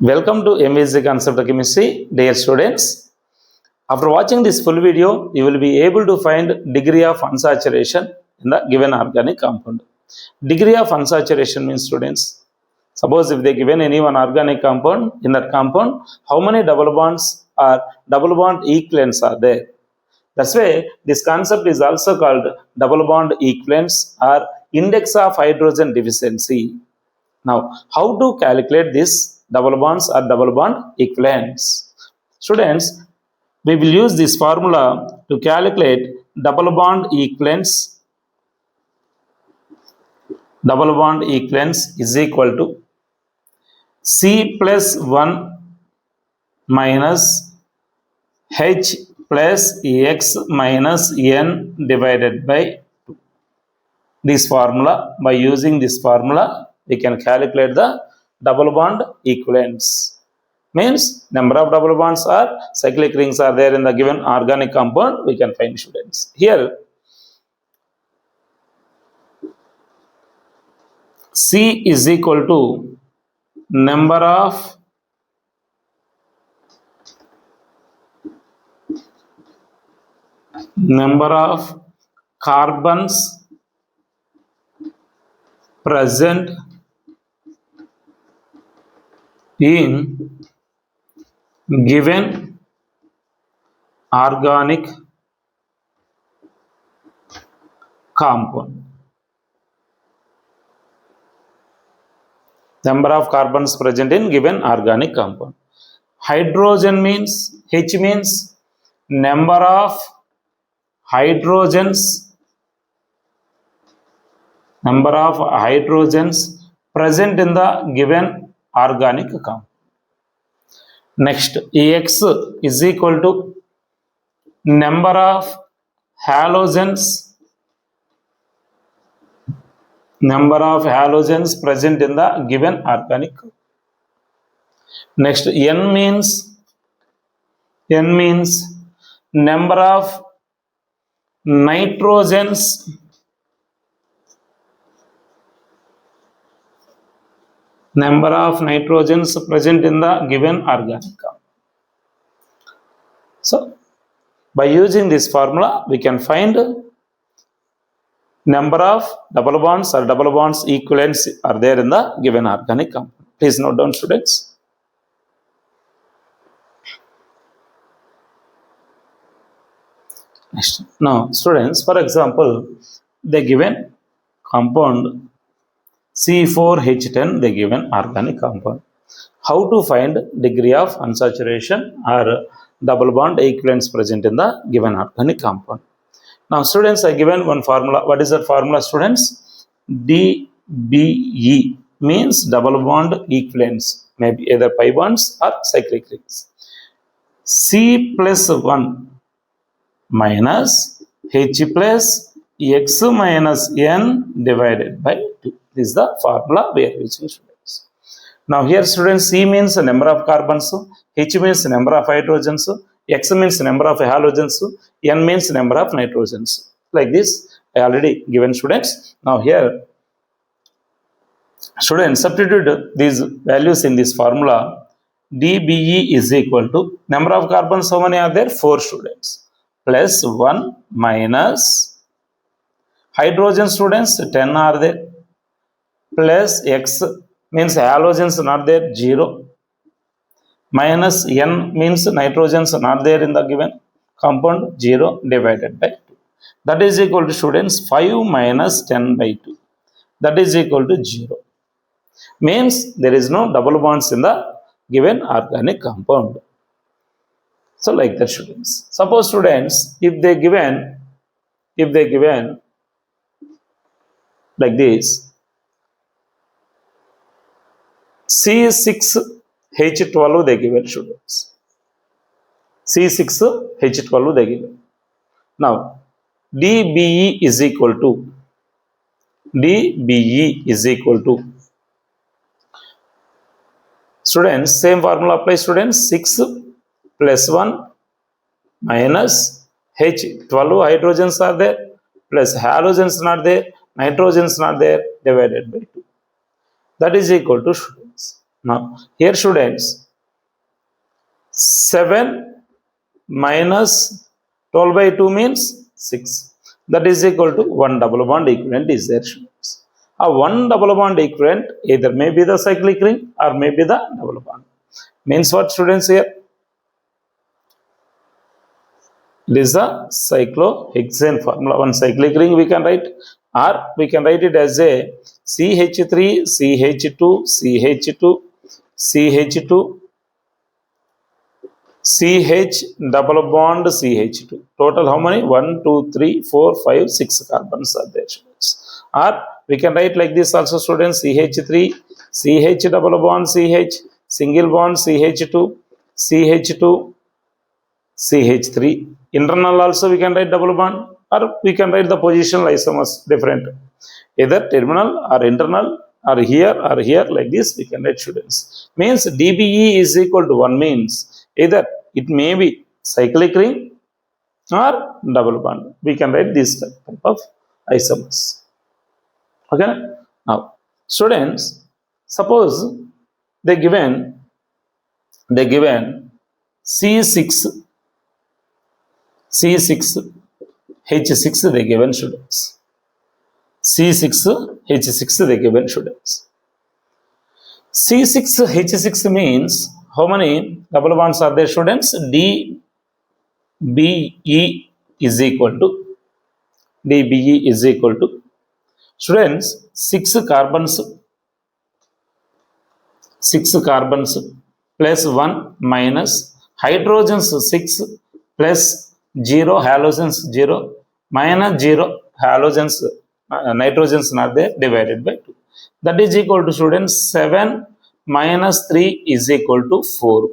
Welcome to MSc Concept of Chemistry, dear students. After watching this full video, you will be able to find degree of unsaturation in the given organic compound. Degree of unsaturation means, students, suppose if they given any one organic compound, in that compound, how many double bonds or double bond equivalents are there? That's why this concept is also called double bond equivalence or index of hydrogen deficiency. Now, how to calculate this double bonds or double bond equivalents? Students, we will use this formula to calculate double bond equivalence. Double bond equivalence is equal to C plus 1 minus H plus X minus N divided by 2. This formula, by using this formula, we can calculate the double bond equivalence. Means number of double bonds or cyclic rings are there in the given organic compound, we can find, students. Here C is equal to number of carbons present in given organic compound. Number of carbons present in given organic compound. Hydrogen means, H means number of hydrogens present in the given organic compound. Next, X is equal to number of halogens present in the given organic. Next, N means number of nitrogens present in the given organic compound. So, by using this formula, we can find number of double bonds or double bonds equivalents are there in the given organic compound. Please note down, students. Now, students, for example, the given compound C4H10, the given organic compound. How to find degree of unsaturation or double bond equivalence present in the given organic compound? Now, students, I given one formula. What is that formula, students? DBE means double bond equivalence, maybe either pi bonds or cyclic rings. C plus 1 minus H plus X minus N divided by 2. This is the formula we are using, students. Now here, students, C means the number of carbons, H means the number of hydrogens, X means the number of halogens, N means the number of nitrogens. Like this, I already given, students. Now here, students, substitute these values in this formula. DBE is equal to number of carbons, how many are there? 4, students. Plus 1 minus hydrogen, students, 10 are there. Plus X means halogens not there, 0. Minus N means nitrogens not there in the given compound, 0 divided by 2. That is equal to, students, 5 minus 10 by 2. That is equal to 0. Means there is no double bonds in the given organic compound. So like that, students. Suppose, students, if they given like this, C6H12 they given, students. C6H12 they given. Now, DBE is equal to students, same formula applies, students. 6 plus 1 minus H12 hydrogens are there, plus halogens not there, nitrogens not there, divided by 2. That is equal to, students, Now, here students, 7 minus 12 by 2 means 6. That is equal to 1 double bond equivalent is there, students. A 1 double bond equivalent either may be the cyclic ring or may be the double bond. Means what, students, here? It is the cyclohexane formula. One cyclic ring we can write, or we can write it as a CH3, CH2, CH2, CH2, CH double bond CH2. Total how many? 1, 2, 3, 4, 5, 6 carbons are there, students. Or we can write like this also, students. CH3, CH double bond CH, single bond CH2, CH2, CH3. Internal also we can write double bond, or we can write the positional isomers different. Either terminal or internal or here like this we can write, students. Means DBE is equal to 1 means either it may be cyclic ring or double bond. We can write this type of isomers. Okay. Now, students, suppose they given C6 H6 they given, students. C6 H6 they given, students. C6 H6 means how many double bonds are there, students? DBE is equal to students 6 carbons plus 1 minus hydrogens 6 plus 0 halogens 0 minus 0 halogens nitrogens not there divided by 2. That is equal to, students, 7 minus 3 is equal to 4.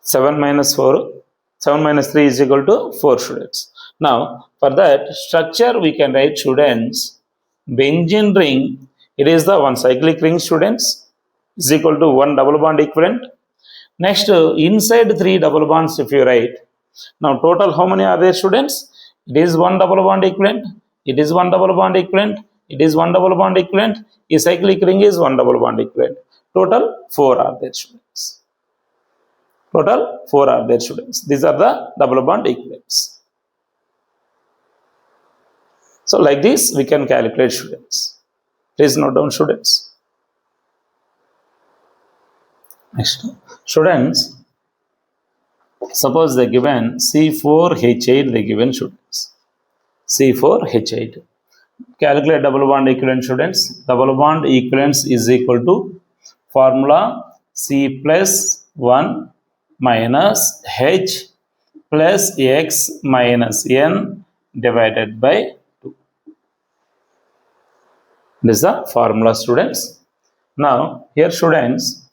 7 minus 3 is equal to 4, students. Now, for that structure we can write, students, benzene ring, it is the one cyclic ring, students, is equal to 1 double bond equivalent. Next, inside 3 double bonds if you write. Now, total how many are there, students? It is 1 double bond equivalent. It is 1 double bond equivalent. It is 1 double bond equivalent. A cyclic ring is 1 double bond equivalent. Total 4 are there, students. Total 4 are there, students. These are the double bond equivalents. So, like this we can calculate, students. Please note down, students. Next, students, suppose they given C4H8 they given, students. C4H8. Calculate double bond equivalent, students. Double bond equivalence is equal to formula C plus 1 minus H plus X minus N divided by 2. This is the formula, students. Now, here, students,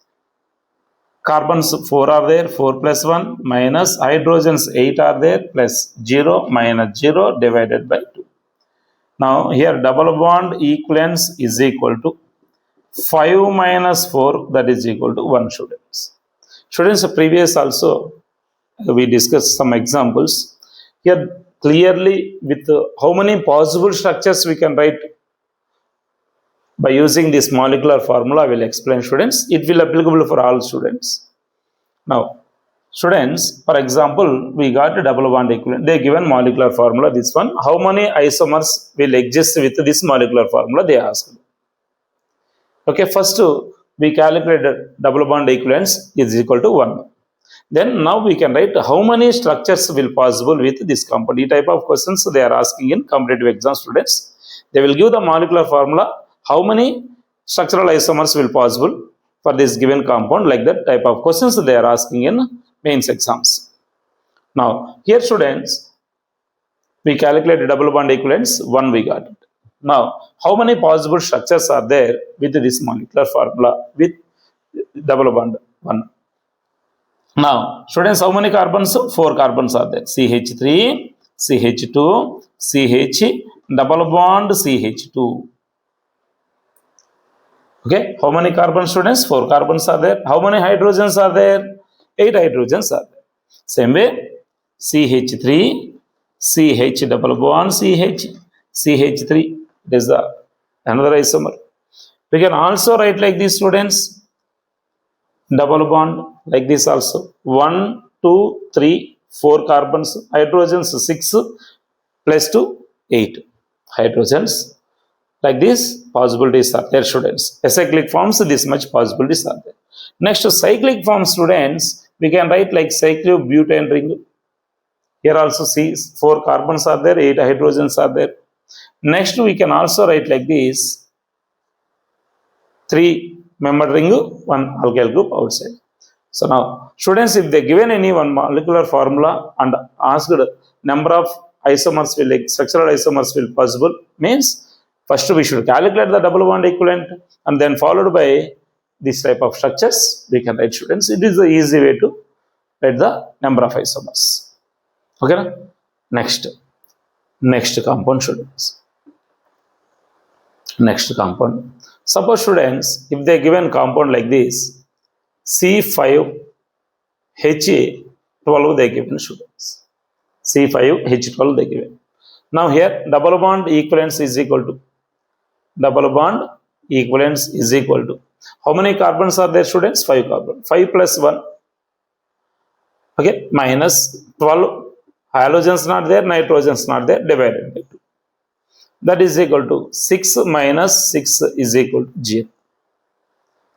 carbons 4 are there, 4 plus 1 minus hydrogens 8 are there, plus 0 minus 0 divided by 2. Now, here double bond equivalence is equal to 5 minus 4, that is equal to 1, students. Students, previous also we discussed some examples. Here clearly with how many possible structures we can write by using this molecular formula, I will explain, students. It will be applicable for all students. Now, students, for example, we got a double bond equivalent. They given molecular formula, this one. How many isomers will exist with this molecular formula, they asked. Okay, first we calculated double bond equivalence is equal to 1. Then now we can write how many structures will possible with this compound. This type of questions they are asking in competitive exam, students. They will give the molecular formula, how many structural isomers will possible for this given compound, like that type of questions they are asking in mains exams. Now, here, students, we calculated double bond equivalence, 1 we got it. Now, how many possible structures are there with this molecular formula with double bond 1? Now, students, how many carbons? 4 carbons are there. CH3, CH2, CH, double bond CH2. Okay, how many carbons, students? 4 carbons are there. How many hydrogens are there? 8 hydrogens are there. Same way, CH3, CH double bond CH, CH3. It is the another isomer. We can also write like these, students. double bond like this also, 1 2 3 4 carbons, hydrogens 6 plus 2 8 hydrogens. Like this possibilities are there, students. Acyclic forms, this much possibilities are there. Next, cyclic form, students, we can write like cyclobutane ring. Here also see 4 carbons are there, 8 hydrogens are there. Next, we can also write like this 3 membered ring, 1 alkyl group outside. So now, students, if they given any one molecular formula and asked number of isomers will, structural isomers will possible, means first we should calculate the double bond equivalent and then followed by this type of structures we can write, students. It is the easy way to write the number of isomers. Okay. Next compound, students. Next compound. Suppose, students, if they given compound like this, C5HA12 they given, students. C5H12 they given. Now here double bond equivalence is equal to how many carbons are there, students? 5 carbon. 5 plus 1, okay, minus 12 halogens not there, nitrogens not there, divided by 2. That is equal to 6 minus 6 is equal to 0.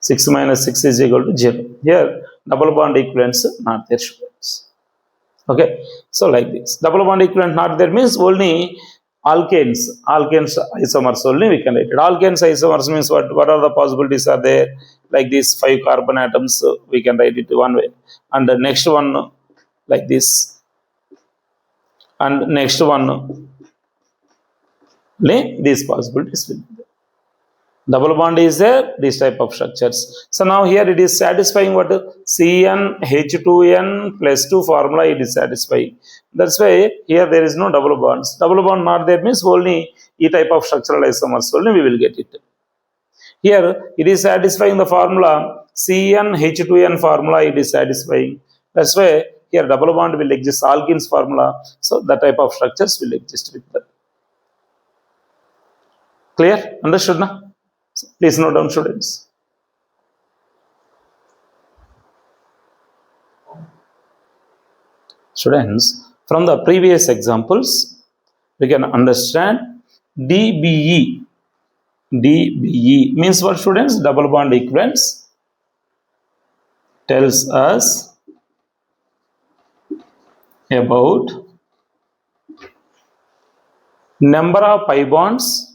6 minus 6 is equal to 0. Here double bond equivalence not there, students. Okay, so like this, double bond equivalent not there means only alkanes isomers only we can write it. Alkanes isomers means what are the possibilities are there? Like these 5 carbon atoms, we can write it one way, and the next one like this, and next one these possibilities will be there. Double bond is there, this type of structures. So now here it is satisfying what? CnH2n plus 2 formula it is satisfying. That's why here there is no double bonds. Double bond not there means only E type of structural isomers only we will get it. Here it is satisfying the formula CnH2n formula it is satisfying. That's why here double bond will exist, alkenes formula. So that type of structures will exist with that. Clear? Understood now? Please note down, students. Students, from the previous examples, we can understand DBE. DBE means what, students? Double bond equivalence. Tells us about number of pi bonds,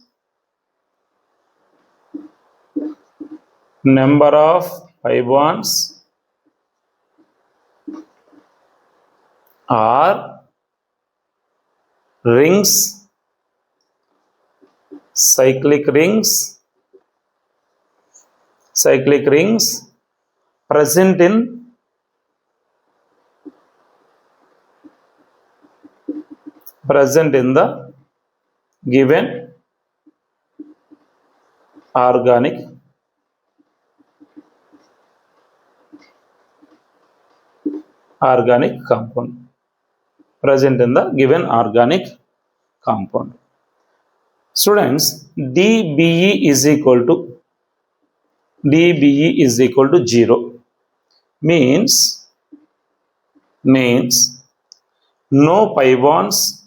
are rings, cyclic rings present in the given organic compound. Present in the given organic compound. Students, DBE is equal to 0. Means no pi bonds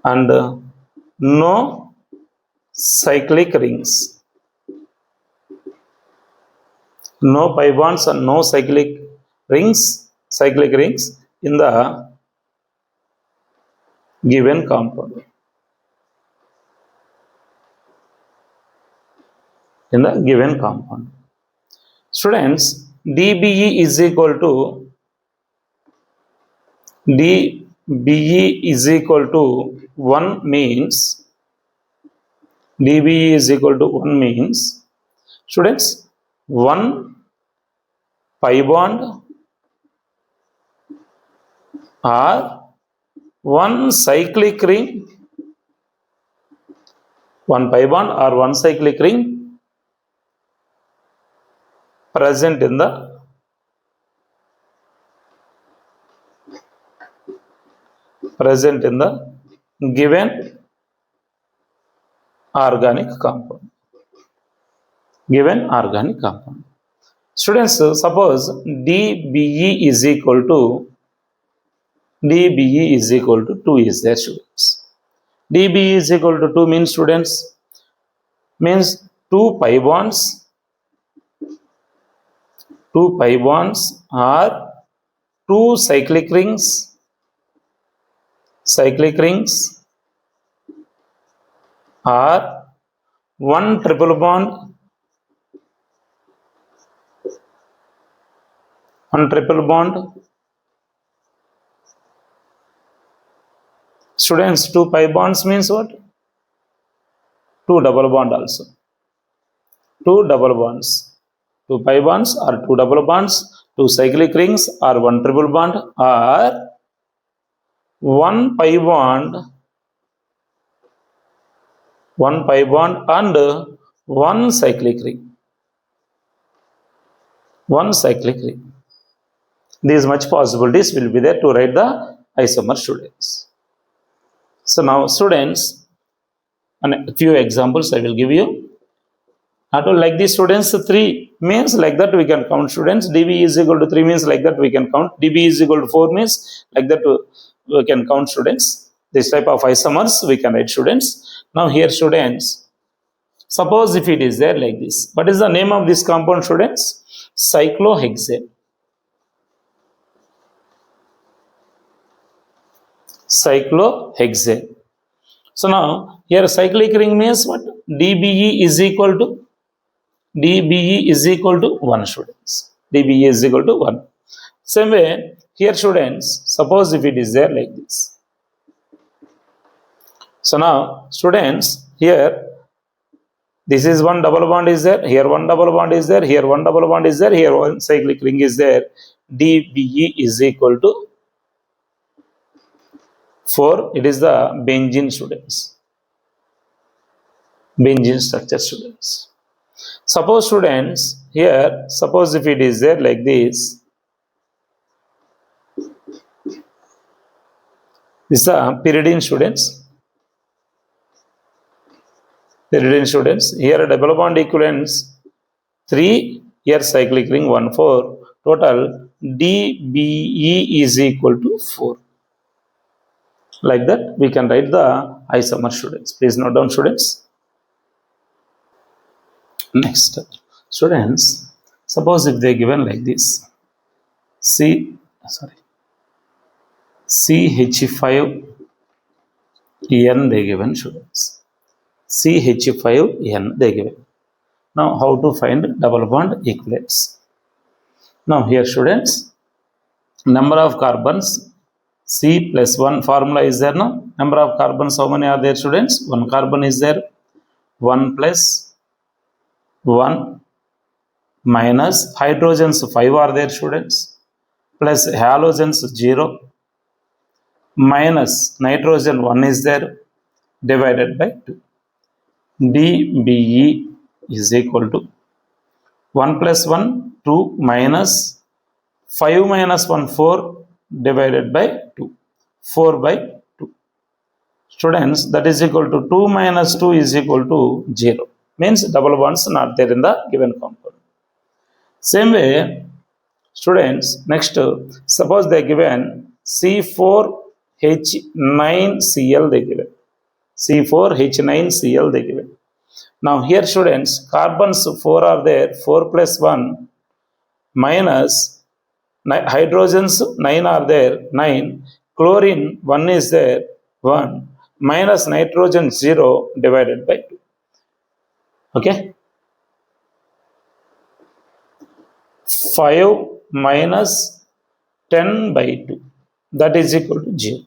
and no cyclic rings. No pi bonds and no cyclic rings in the given compound. Students, DBE is equal to 1 means students, 1 pi bond or 1 cyclic ring, 1 pi bond or 1 cyclic ring present in the given organic compound. Given organic compound. Students, suppose DBE is equal to 2 is there, students. DBE is equal to 2 means, students, means 2 pi bonds are 2 cyclic rings are 1 triple bond, Students, 2 pi bonds means what? 2 double bond also. 2 double bonds. 2 pi bonds are 2 double bonds. 2 cyclic rings are 1 triple bond, or 1 pi bond and 1 cyclic ring. These much possibilities will be there to write the isomer, students. So now, students, and a few examples I will give you. Not like this, students, 3 means like that we can count, students. DB is equal to 3 means like that we can count. DB is equal to 4 means like that we can count, students. This type of isomers we can write, students. Now here, students, suppose if it is there like this, what is the name of this compound, students? Cyclohexane. So now here cyclic ring means what? DBE is equal to 1, students. DBE is equal to 1. Same way here, students, suppose if it is there like this. So now, students, here this is 1 double bond is there, here 1 double bond is there, here 1 double bond is there, here 1 cyclic ring is there. DBE is equal to 4. It is the benzene, students. Benzene structure, students. Suppose, students, here, suppose if it is there like this. This is a pyridine, students. Here double bond equivalents 3, here cyclic ring 1, 4. Total DBE is equal to 4. Like that we can write the isomer, students. Please note down, students. Next, students, suppose if they given like this, CH5N they given, students. CH5N they given. Now how to find double bond equivalents? Now here, students, number of carbons, C plus 1 formula is there now. Number of carbons, how many are there, students? 1 carbon is there. 1 plus 1 minus hydrogens 5 are there, students, plus halogens 0 minus nitrogen 1 is there, divided by 2. DBE is equal to 1 plus 1 2 minus 5 minus 1 4 divided by 2, 4 by 2. Students, that is equal to 2 minus 2 is equal to 0. Means double bonds not there in the given compound. Same way, students, next, suppose they given C4H9Cl they given. C4H9Cl they given. Now here, students, carbons 4 are there, 4 plus 1 minus hydrogens 9 are there, 9. Chlorine 1 is there, 1 minus nitrogen 0 divided by 2. Okay, 5 minus 10 by 2, that is equal to 0.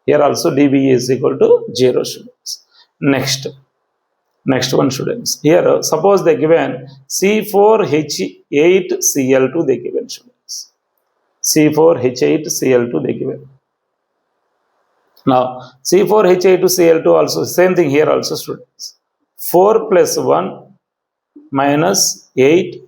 Here also DBE is equal to 0, students. Next one, students. Here suppose they given C4H8Cl2 they given, students. C4H8Cl2 they given. Now C4H8Cl2 also same thing here also, students. 4 plus 1 minus 8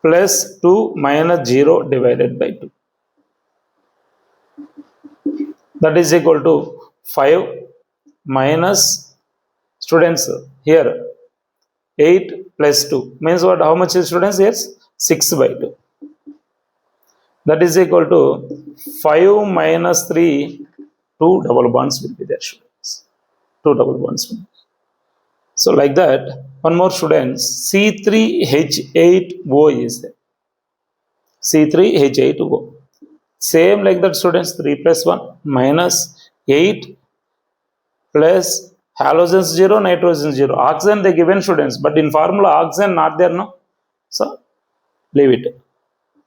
plus 2 minus 0 divided by 2. that is equal to 5 minus, students, here 8 plus 2 means what? How much is, students? Yes, 6 by 2. That is equal to 5 minus 3, 2 double bonds will be there, students. 2 double bonds will be. So like that, one more, students, C3H8O is there. C3H8O. Same like that, students, 3 plus 1 minus 8 plus halogens 0, nitrogen 0. Oxygen they given, students, but in formula oxygen not there, no? So leave it.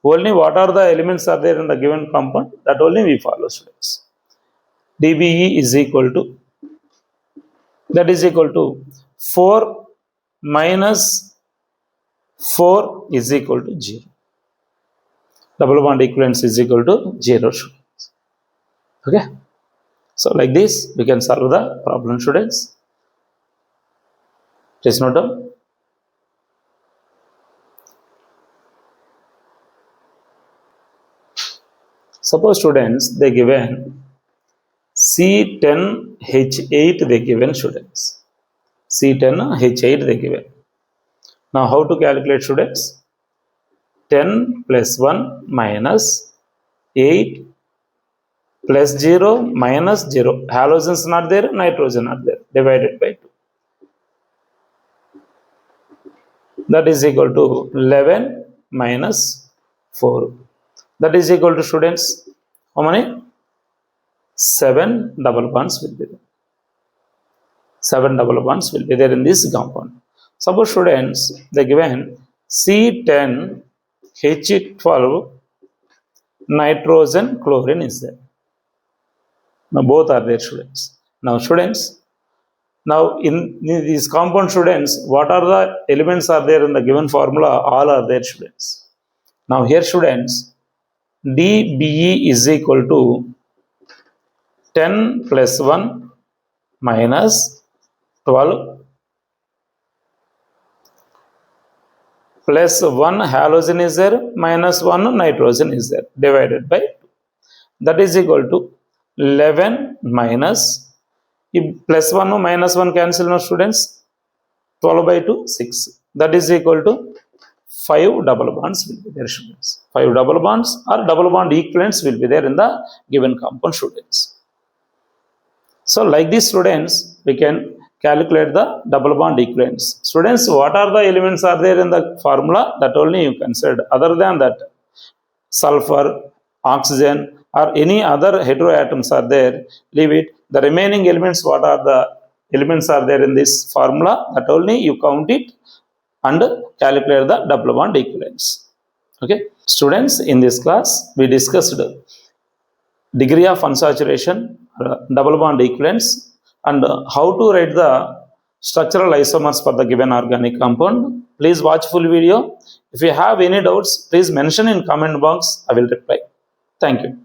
Only what are the elements are there in the given compound, that only we follow, students. dBe is equal to, that is equal to 4 minus 4 is equal to 0. Double bond equivalence is equal to 0, students. Okay. So like this we can solve the problem, students. Please note down. Suppose, students, they given C10H8 they given, students. C10H8 they given. Now how to calculate, students? 10 plus 1 minus 8 plus 0 minus 0. Halogens not there, nitrogen not there, divided by 2. That is equal to 11 minus 4. That is equal to, students, how many? 7 double bonds will be there. 7 double bonds will be there in this compound. Suppose, students, they given C10H12 nitrogen chlorine is there. Now both are there, students. Now, students, now in these compound, students, what are the elements are there in the given formula? All are there, students. Now here, students, dBe is equal to 10 plus 1 minus 12 plus 1 halogen is there minus 1 nitrogen is there, divided by 2. That is equal to 11 minus, plus 1 minus 1 cancel, no, students. 12 by 2, 6. That is equal to 5 double bonds will be there, students. 5 double bonds or double bond equivalents will be there in the given compound, students. So like this, students, we can calculate the double bond equivalents. Students, what are the elements are there in the formula? That only you consider. Other than that, sulfur, oxygen or any other heteroatoms are there, leave it. The remaining elements, what are the elements are there in this formula, that only you count it and calculate the double bond equivalents. Okay, students, in this class we discussed degree of unsaturation, double bond equivalents, and how to write the structural isomers for the given organic compound. Please watch full video. If you have any doubts, please mention in comment box. I will reply. Thank you.